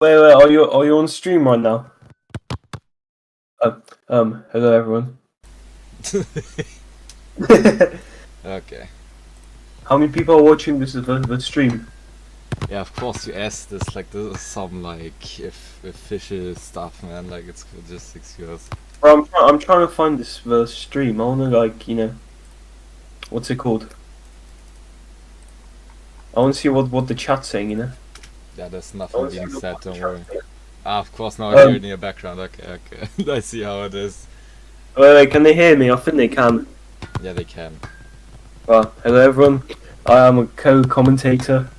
Wait, are you on stream right now? Hello everyone. Okay. How many people are watching this the stream? Yeah, of course you asked this. Like, this is some like if official stuff, man. Like, it's just excuse. Bro, I'm trying to find this the stream. I wanna what's it called? I wanna see what the chat's saying. Yeah, there's I nothing wanna see being what said. the Don't chat's worry. saying. Ah, of course now I hear it Um, in your background. Okay, okay. I see how it is. wait, can they hear me? I think they can. Yeah, they can. Well, hello everyone. I am a co-commentator.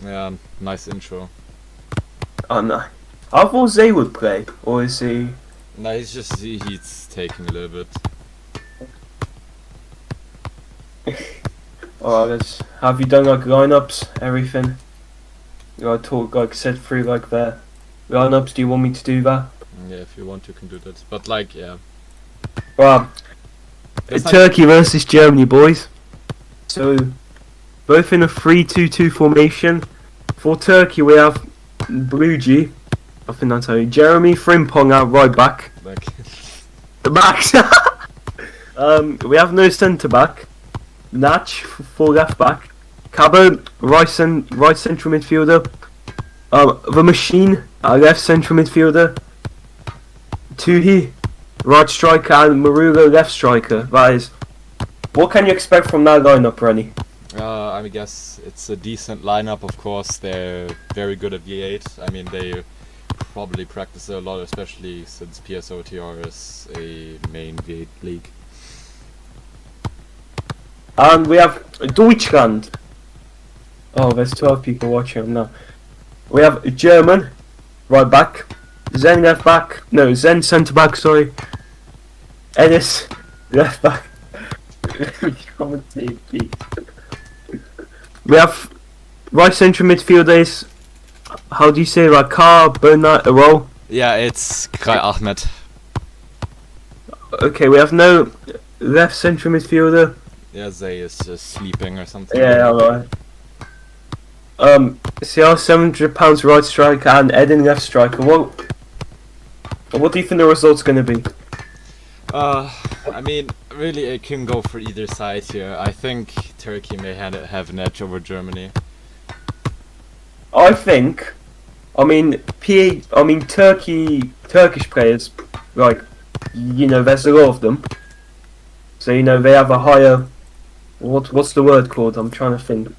Yeah, nice intro. Oh no. I thought Zay would play, or is he? No, he's taking a little bit. Alright, have you done like lineups, everything? I talk like set through like their lineups. Do you want me to do that? Yeah, if you want, you can do that. But like, yeah. Well, That's Turkey versus Germany, boys. So both in a 3-2-2 formation. For Turkey, we have Blue G. I think that's how you. Jeremy Frimpong at right back. Like, The backs. We have no centre back. Natch for left back. Cabo right central midfielder. The Machine left central midfielder. Tuhi right striker and Marula left striker. That is. What can you expect from that lineup, Rennie? I guess it's a decent lineup. Of course, they're very good at V8. I mean, they probably practice a lot, especially since PSOTR is a main V8 league. And we have Deutschland. Oh, there's 12 people watching now. We have German right back. Zen left back. No, Zen centre back, sorry. Ennis left back. We have right central midfielders. How do you say Rakar, Bernard, Roll? Yeah, it's Kai Ahmed. Okay, we have no left central midfielder. Yeah, Zay is just sleeping or something. Yeah, alright. CR £700 right striker and Eden left striker. What do you think the result's gonna be? I mean, really, it can go for either side here. I think Turkey may have an edge over Germany. Turkish players, like, there's a lot of them. So, they have a higher, what's the word called? I'm trying to think.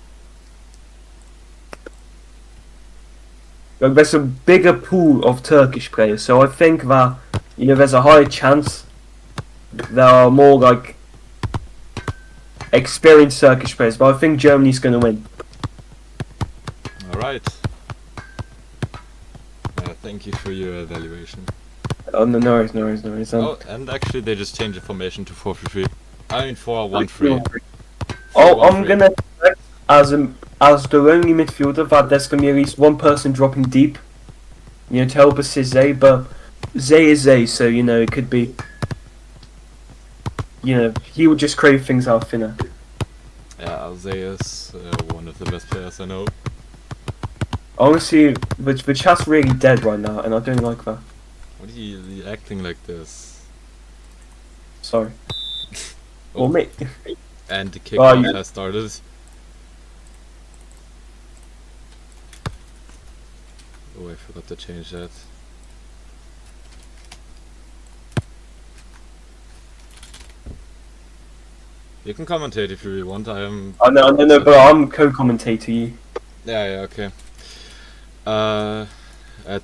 Like, there's a bigger pool of Turkish players, so I think that, there's a higher chance there are more, like, experienced Turkish players, but I think Germany's gonna win. Alright. Thank you for your evaluation. Oh, no worries. Oh, and actually they just changed the formation to 4-3-3. I mean 4-1-3. I'm gonna expect as the only midfielder that there's gonna be at least one person dropping deep, to help assist Zay, but Zay is Zay, so it could be, he would just crave things out thinner. Yeah, Zay is one of the best players I know. Honestly, the chat's really dead right now, and I don't like that. What are you acting like this? Sorry. Oh. Well, mate. And the kickoff has started. Oh, I forgot to change that. You can commentate if you really want. I am. I know, but I'm co-commentator. You. Yeah, okay.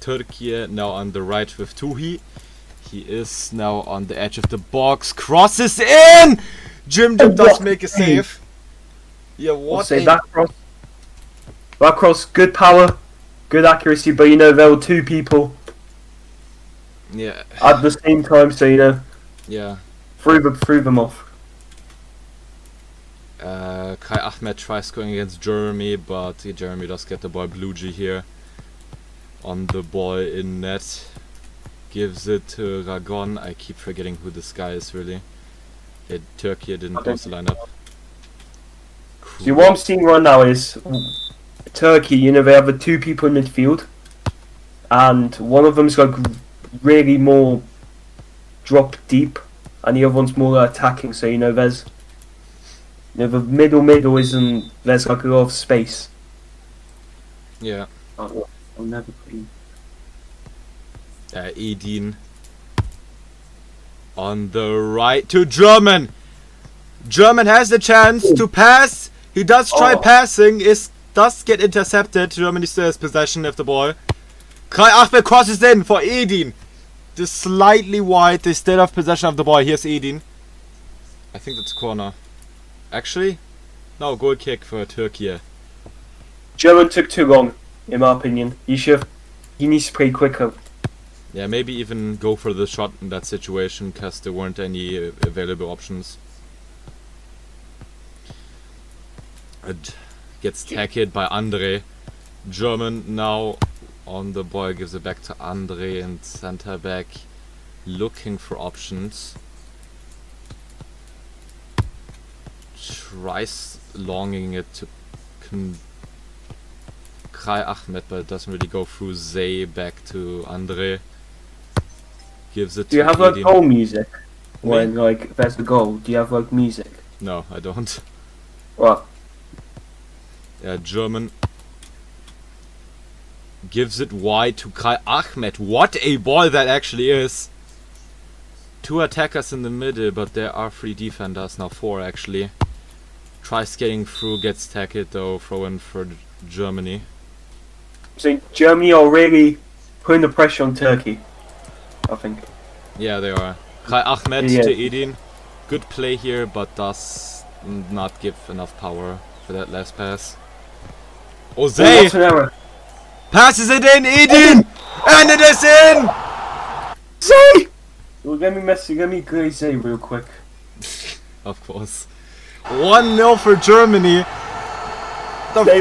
Türkiye now on the right with Tuhi. He is now on the edge of the box. Crosses in! Jim does make a save. Yeah, what say that cross. That cross, good power, good accuracy, but there were two people. Yeah. At the same time, so Yeah. Threw them off. Kai Ahmed tries going against Jeremy, but Jeremy does get the ball. Blue G here on the ball in net. Gives it to Ragon. I keep forgetting who this guy is really. Turkey didn't post the lineup. See, what I'm seeing right now is Turkey, you know, they have the two people in midfield, and one of them's like really more drop deep, and the other one's more attacking. So you know, there's the middle isn't. There's like a lot of space. Yeah. I'll never put you. Edin on the right to German. German has the chance to pass. He does try passing. Does get intercepted. Germany still has possession of the ball. Kai Achmed crosses in for Edin. Just slightly wide. They still have possession of the ball. Here's Edin. I think that's corner. Actually, no, goal kick for Türkiye. German took too long, in my opinion. He needs to play quicker. Yeah, maybe even go for the shot in that situation because there weren't any available options. It gets tackled by Andre. German now on the ball, gives it back to Andre and center back, looking for options. Tries longing it to Kai Ahmed, but it doesn't really go through. Zay back to Andre. Gives it Do you to have like Edin. goal music? When like there's a goal, do you have like music? No, I don't. What? Yeah, German gives it wide to Kai Ahmed. What a ball that actually is. Two attackers in the middle, but there are three defenders, now four actually. Tries getting through, gets tackled though, throw in for Germany. So Germany are really putting the pressure on Turkey, I think. Yeah, they are. Kai Ahmed Yeah. to Edin. Good play here, but does not give enough power for that last pass. Oh, Zay that's an error. passes it in, Edin! And it is in! Zay! Well, let me glaze Zay real quick. Of course. 1-0 for Germany. Zay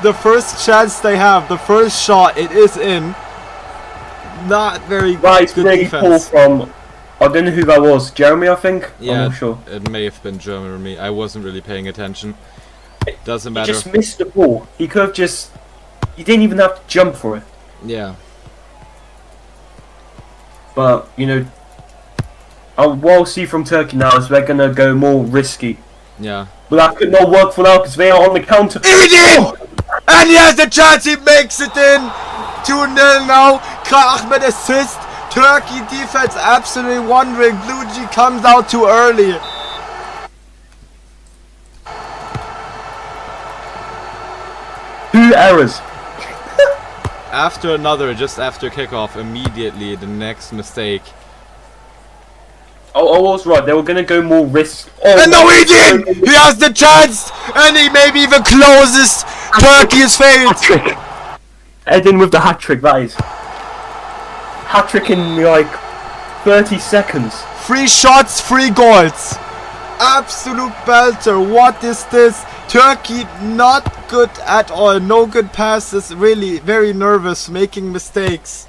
The first chance they have, the first shot, it is in. Not very Right, good really poor defense. from. I don't know who that was. Jeremy, I think. I'm Yeah, not sure. it may have been Germany. I wasn't really paying attention. Doesn't He matter. just missed the ball. He could have just. He didn't even have to jump for it. Yeah. But you know, what I'll see from Turkey now is they're gonna go more risky. Yeah. But that could not work for now because they are on the counter. Edin! And he has the chance, he makes it in! 2-0 now. Kai Ahmed assist. Turkey defense absolutely wondering. Blue G comes out too early. Two errors. After another, just after kickoff, immediately the next mistake. Oh, I was right. They were gonna go more risk. And now Edin! He has the chance! And he maybe even closes Turkey's fate! Hat-trick. Edin with the hat-trick, that is. Hat-trick in like 30 seconds. 3 shots, 3 goals. Absolute belter. What is this? Turkey not good at all. No good passes. Really very nervous, making mistakes.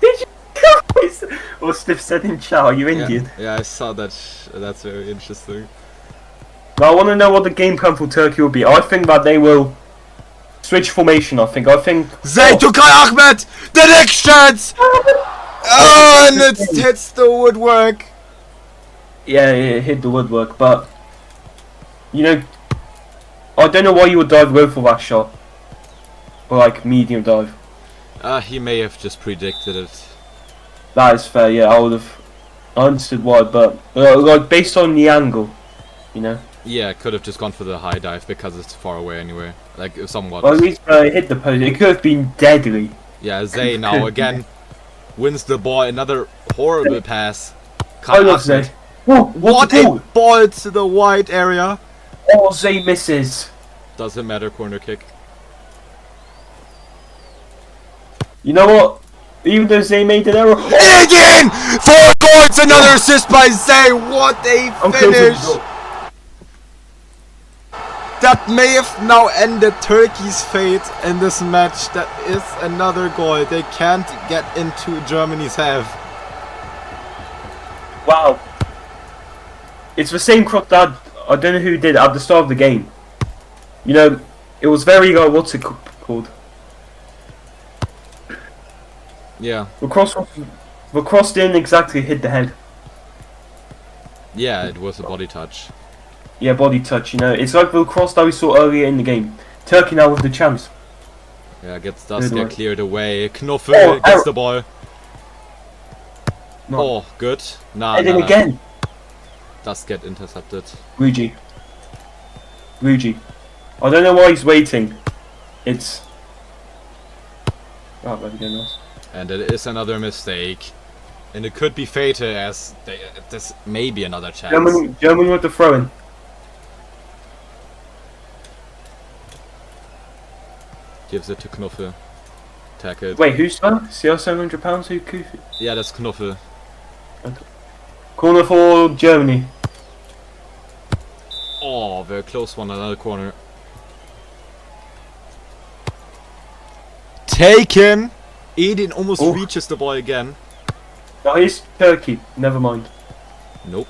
Did you? Or Steve said in chat, are you Indian? Yeah, I saw that. That's very interesting. Now, I want to know what the game plan for Turkey will be. I think that they will switch formation. I think. Zay to Kai Ahmed. The next chance. Oh, and it hits the woodwork. Yeah, it hit the woodwork, but you know, I don't know why you would dive low for that shot, or like medium dive. He may have just predicted it. That is fair. Yeah, I would have understood why, but like based on the angle, you know. Yeah, could have just gone for the high dive because it's far away anyway. Like somewhat. Well, at least it hit the post. It could have been deadly. Yeah, Zay now again wins the ball. Another horrible pass. I love Zay. Oh, What a ball to the wide area. Oh, Zay misses. Doesn't matter, corner kick. You know what? Even though Zay made an error. Again! 4 goals, another assist by Zay. What a I'm close to the finish! goal. That may have now ended Turkey's fate in this match. That is another goal. They can't get into Germany's half. Wow. It's the same croc that I don't know who did at the start of the game. You know, It was very what's it called? Yeah. The cross didn't exactly hit the head. Yeah, it was a body touch. Yeah, body touch. You know, it's like the cross that we saw earlier in the game. Turkey now with the chance. Yeah, does Good get one. cleared away. Knoffel Oh, gets the ball. No. Oh, good. Nah, And then nah. again. Does get intercepted. Luigi. I don't know why he's waiting. It's. Oh, there we go, nice. And it is another mistake. And it could be fatal as this may be another chance. German with the throw-in. Gives it to Knoffel. Tackle. Wait, who's that? CR £700? Who? Kufi? Yeah, that's Knoffel. Corner for Germany. Oh, very close one, another corner. Taken! Edin almost Oh. reaches the ball again. No, he's Turkey. Never mind. Nope.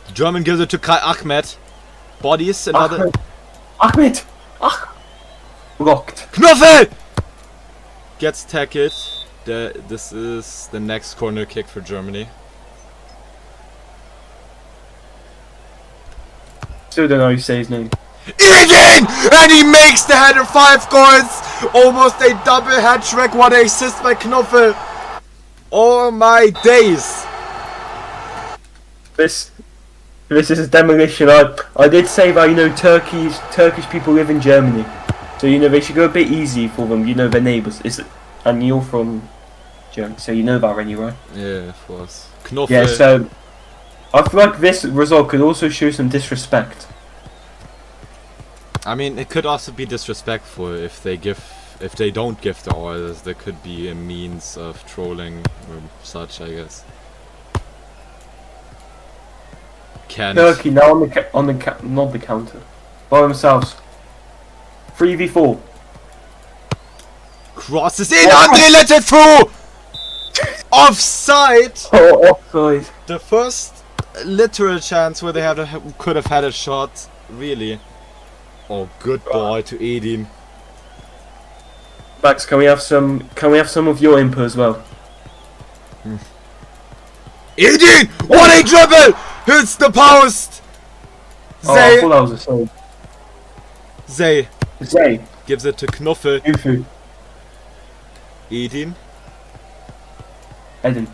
The German gives it to Kai Ahmed. Bodies another. Ahmed! Blocked. Knoffel! Gets tackled. This is the next corner kick for Germany. Still don't know how you say his name. Edin! And he makes the header, 5 goals! Almost a double hat-trick, what a assist by Knoffel! Oh my days! This is demolition. I did say that, you know, Turkish people live in Germany, so you know they should go a bit easy for them. You know, their neighbours. And you're from Germany, so you know that already, right? Yeah, of course. Knoffel. Yeah. So I feel like this result could also show some disrespect. I mean, it could also be disrespectful if they don't give the orders. There could be a means of trolling or such, I guess. Can't. Turkey now not the counter by themselves. 3v4. Crosses in. Andre let it through. Offside. Oh, offside. The first literal chance where they could have had a shot. Really. Oh, good ball to Edin. Max, can we have some of your input as well? Edin! What a dribble! Hits the post! Oh, I thought that was a save. Zay. Gives it to Knoffel. Ufu. Edin. Eden.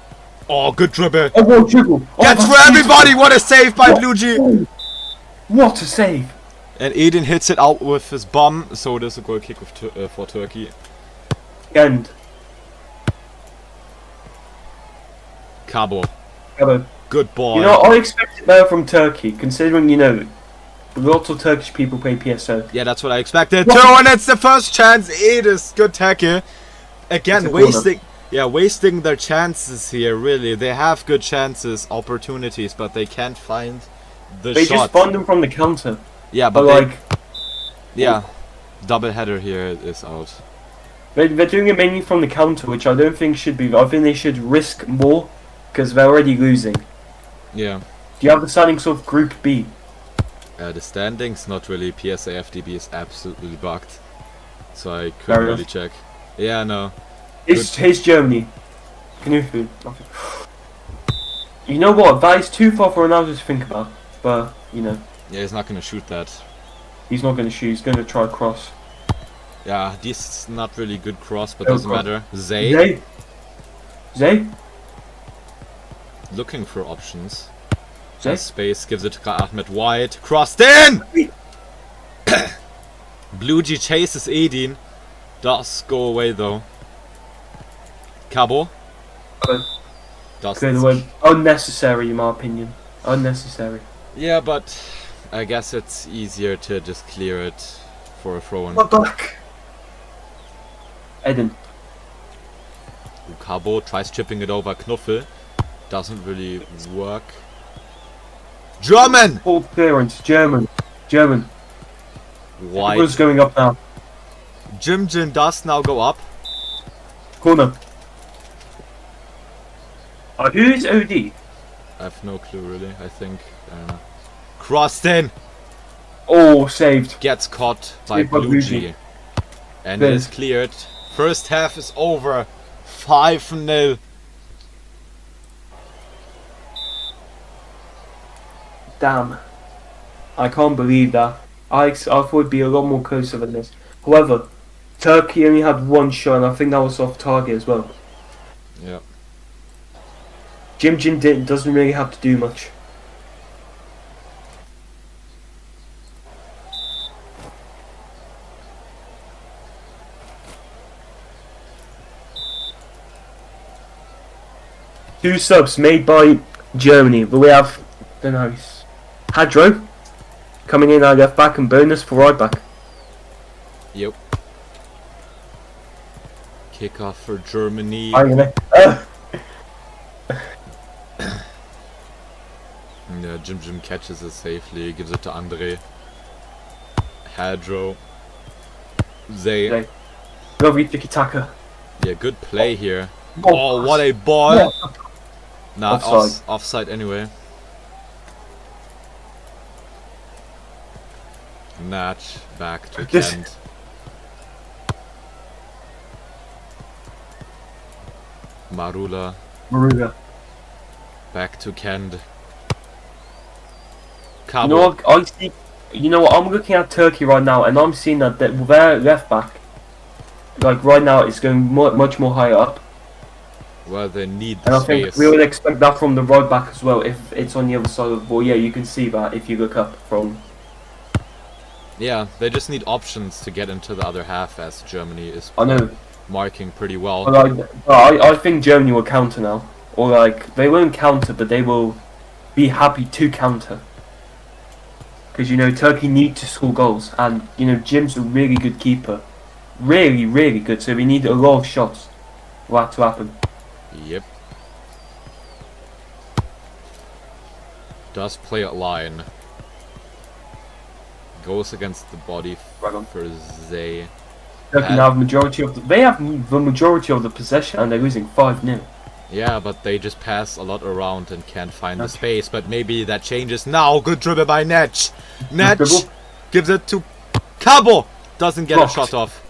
Oh, good dribble. Oh, what dribble. Gets for everybody! What a save by Bluji! What a save. And Edin hits it out with his bum, so it is a goal kick for Turkey. End. Cabo. Hello. Good ball. You know, I expected better from Turkey, considering, you know, lots of Turkish people play PSO. Yeah, that's what I expected too, and it's the first chance. Edis, good tackle. Again, wasting their chances here, really. They have good chances, opportunities, but they can't find the They shot. just find them from the counter. Yeah, But but like, yeah, double header here is out. they're doing it mainly from the counter, which I don't think should be. I think they should risk more, because they're already losing. Yeah. Do you have the standings of Group B? The standings, not really. PSA FDB is absolutely bugged, so I Fair couldn't enough. really check. Yeah, no. Here's Germany. Knufu. You know what? That is too far for Ronaldo to think about. But, you know, Yeah, he's not gonna shoot that. he's not going to shoot. He's going to try cross. Yeah, this is not really good cross, but Oh, doesn't cross. matter. Zay Zay? looking for options. Zay? Has space, gives it to Ahmed wide. Crossed in! Bluji chases Edin. Does go away though. Cabo. Does. Clear the way. Unnecessary, in my opinion. Unnecessary. Yeah, but I guess it's easier to just clear it for a throw-in. What back? Eden. Cabo tries chipping it over Knuffel. Doesn't really work. German! Full clearance. German. White. Who's going up now? Jim does now go up. Corner. Who's OD? I have no clue really, I think. I don't know. Crossed in! Oh, saved. Gets caught by Saved by Blue Blugy. G. And Good. is cleared. First half is over. 5-0. Damn. I can't believe that. I thought it'd be a lot more closer than this. However, Turkey only had one shot, and I think that was off target as well. Yeah. Jim doesn't really have to do much. Two subs made by Germany, but we have, don't know, Hadro coming in our left back and bonus for right back. Yep. Kickoff for Germany. Yeah, Jim catches it safely, gives it to Andre. Hadro. Zay. Lovely tiki-taka. Yeah, good play here. Oh, what a ball! Yeah. Nah, Offside. offside anyway. Natch back to This- Kent. Marula Maruga. back to Kent. You Cabo. know what? I see. You know what? I'm looking at Turkey right now, and I'm seeing that their left back, like right now, is going much more higher up. Well, they need And the I think space. we would expect that from the right back as well, if it's on the other side of the ball. Yeah, you can see that if you look up from. Yeah, they just need options to get into the other half, as Germany is I know, marking pretty well. but I think Germany will counter now, or like they won't counter, but they will be happy to counter. Because you know Turkey need to score goals, and you know Jim's a really good keeper, really good. So we need a lot of shots for that to happen. Yep. Does play at line. Goes against the body Right on. for Zay. Turkey now have majority of they have the majority of the possession, and they're losing 5-0. Yeah, but they just pass a lot around and can't find the Okay. space. But maybe that changes now. Good dribble by Netch. Netch dribble. gives it to Cabo. Doesn't get Blocked. a shot off.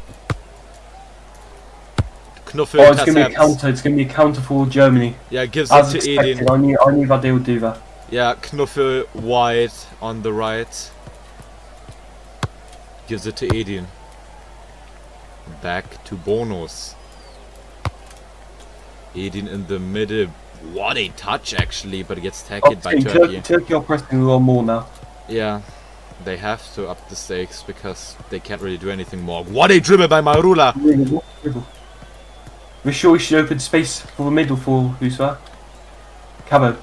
Knuffel Oh, it's gonna be a intercepts. counter. It's gonna be a counter for Germany. Yeah, gives As it to expected, Edin. I knew that they would do that. Yeah, Knuffel wide on the right. Gives it to Edin. Back to Bonus. Edin in the middle. What a touch actually, but it gets tackled by Turkey. Turkey are pressing a lot more now. Yeah, they have to up the stakes because they can't really do anything more. What a dribble by Marula! We're sure we should open space for the middle for who's that? Cabo.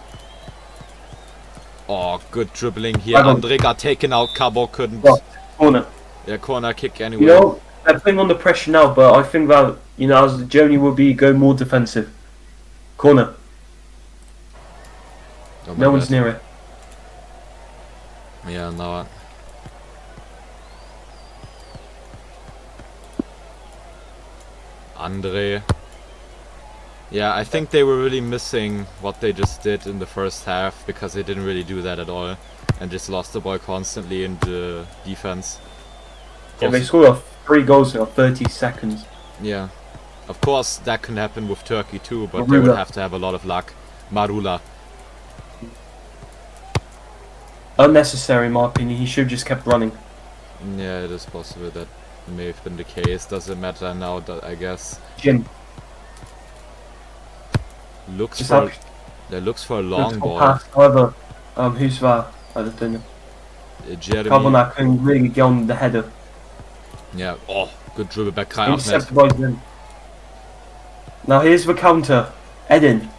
Oh, good dribbling here. Cabo. Andre got taken out. Cabo couldn't. Right. Corner. Yeah, corner kick anyway. You know, they're putting on the pressure now, but I think that, you know, as Germany will be going more defensive. Corner. Oh my No one's God. near it. Yeah, no. Andre. Yeah, I think they were really missing what they just did in the first half because they didn't really do that at all and just lost the ball constantly in the defense. Yeah, they scored 3 goals in 30 seconds. Yeah. Of course, that can happen with Turkey too, but they would Marula. have to have a lot of luck. Marula. Unnecessary in my opinion, he should have just kept running. Yeah, it is possible that may have been the case. Doesn't matter now, I guess. Jim. Looks Just for, have- that looks for a long Beautiful ball. pass. However, who's that? I don't know. Jeremy. Carbonac couldn't really get on the header. Yeah. Oh, good dribble back Kai Ahmed. Intercepted by Jim. Now here's the counter. Edin.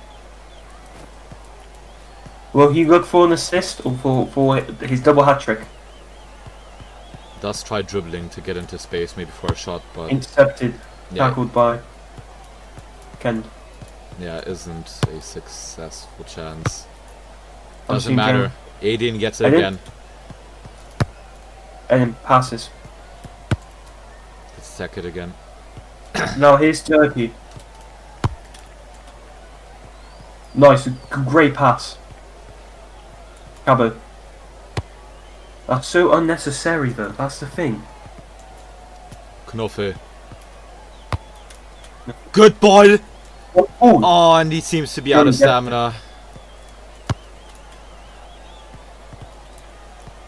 Will he look for an assist or for his double hat trick? Does try dribbling to get into space, maybe for a shot, but Intercepted. yeah, Tackled by Ken. yeah, isn't a successful chance. I'm Doesn't seeing matter. Aiden gets it Edin? again. Edin passes. Let's sack it again. Now here's Turkey. Nice, great pass. Cabo. That's so unnecessary though, that's the thing. Knoffe. Good ball! Oh, Oh, and he seems to be out of stamina.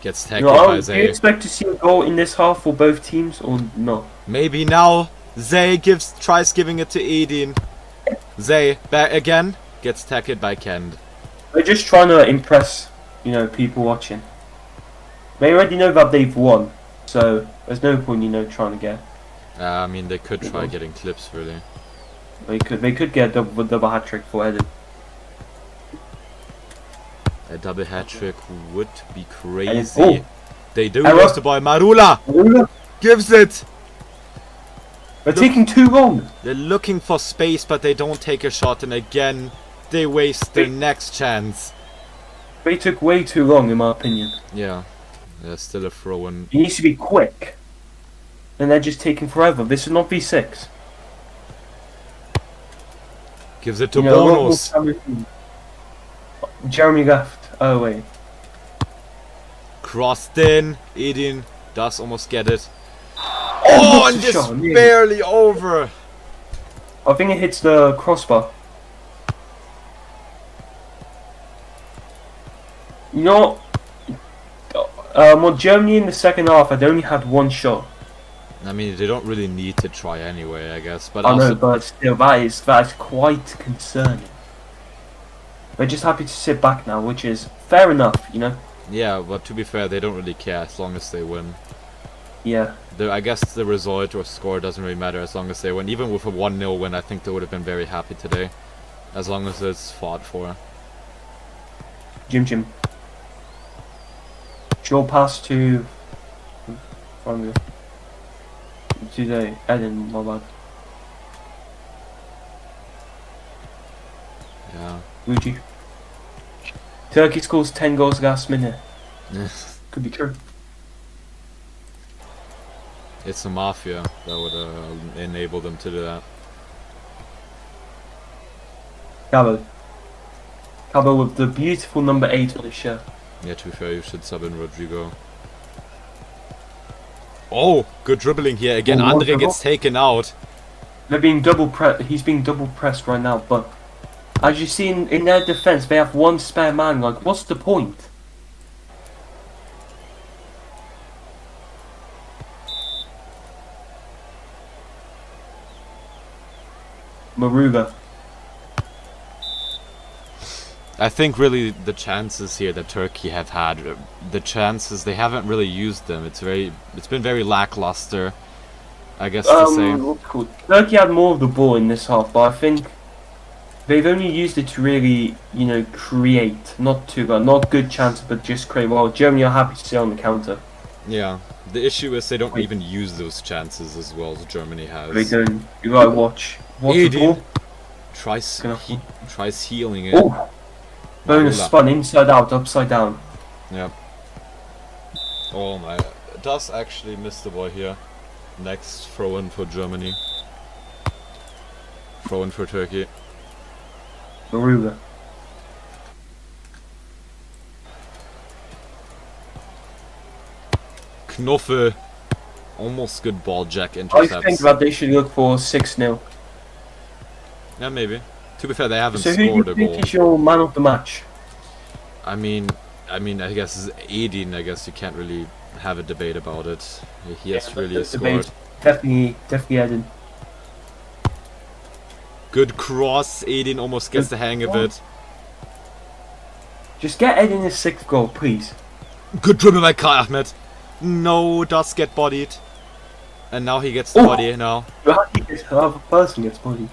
Gets tackled by do you Zay. expect to see a goal in this half for both teams or not? Maybe now. Zay tries giving it to Edin. Zay back again. Gets tackled by Kend. They're just trying to impress, you know, people watching. They already know that they've won, so there's no point, you know, trying to get. I mean, they could try getting clips, really. They could get a double hat trick for Eden. A double hat trick would be And crazy. oh, They do Error. lose the ball. Marula gives it. they're taking too long. They're looking for space, but they don't take a shot, and again, they waste their next chance. They took way too long, in my opinion. Yeah, there's still a throw in. It needs to be quick. And they're just taking forever. This is not V6. Gives it to You know, a lot more Bonus. time. Jeremy left. Oh wait. Crossed in. Edin does almost get it. Oh, and it's a just shot, yeah. barely over. I think it hits the crossbar. You know, well, Germany in the second half had only had one shot. I mean, they don't really need to try anyway, I guess. But I also, know, but still, that is quite concerning. They're just happy to sit back now, which is fair enough, you know. yeah, but to be fair, they don't really care as long as they win. Yeah. I guess the result or score doesn't really matter as long as they win. Even with a 1-0 win, I think they would have been very happy today. As long as it's fought for. Jim. Short pass to the Eden, my bad. Yeah. Luigi. Turkey scores 10 goals last minute. Could be true. It's the mafia that would enable them to do that. Cabo with the beautiful number 8 on his shirt. Yeah, to be fair, you should sub in Rodrigo. Oh, good dribbling here. Again, Oh, what Andre the gets taken out. They're being he's being double pressed right now, but as you see in their defense, they have one spare man. Like, what's the point? Maruga. I think really the chances here that Turkey have had, the chances, they haven't really used them. It's been very lackluster, I guess to say. What's it called? Turkey had more of the ball in this half, but I think they've only used it to really, you know, create, not good chances, but just create. Well, Germany are happy to stay on the counter. Yeah, the issue is they don't even use those chances as well as Germany has. They don't. You gotta watch. What's the ball? Tries healing it. Oh! Bonus Marula. spun inside out, upside down. Yep. Oh my. Does actually miss the ball here. Next throw in for Germany. Throw in for Turkey. Maruga. Knoffe. Almost good ball, Jack I intercepts. think that they should look for 6-0. Yeah, maybe. To be fair, they haven't So who scored do a you think goal. is your man of the match? I mean, I guess it's Edin. I guess you can't really have a debate about it. He has really scored. Definitely Eden. Good cross. Edin almost gets the hang of it. Just get Eden his 6th goal, please. Good dribble by Kai Ahmed. No, does get bodied. And now he gets the body now. Another person gets bodied.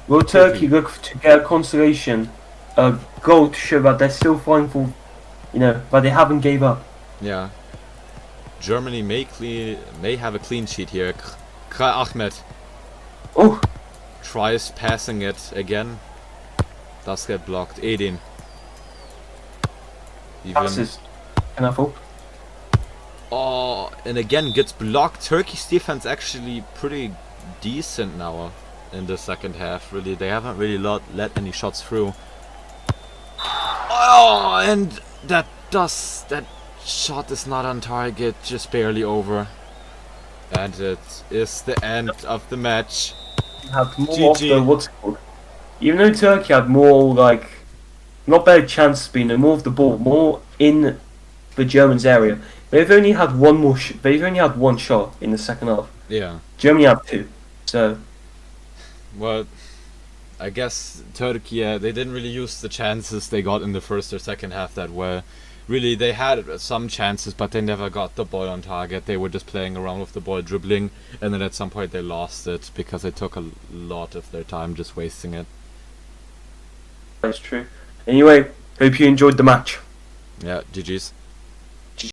Will Turkey look to get a consolation goal to show that they're still fighting for, you know, but they haven't gave up? Yeah. Germany may have a clean sheet here. Kai Ahmed Oh! tries passing it again. Does get blocked. Edin. Passes. Careful. Oh, and again gets blocked. Turkey's defense actually pretty decent now in the second half. Really, they haven't really let any shots through. Oh, and that shot is not on target, just barely over. And it is the end of the match. Had more of the GG. what's it called? Even though Turkey had more like not better chances being more of the ball, more in the Germans' area. They've only had one more. They've only had one shot in the second half. Yeah. Germany had two. So Well, I guess Turkey, they didn't really use the chances they got in the first or second half that well. Really, they had some chances, but they never got the ball on target. They were just playing around with the ball, dribbling, and then at some point they lost it because they took a lot of their time just wasting it. that's true. Anyway, hope you enjoyed the match. Yeah, GG's.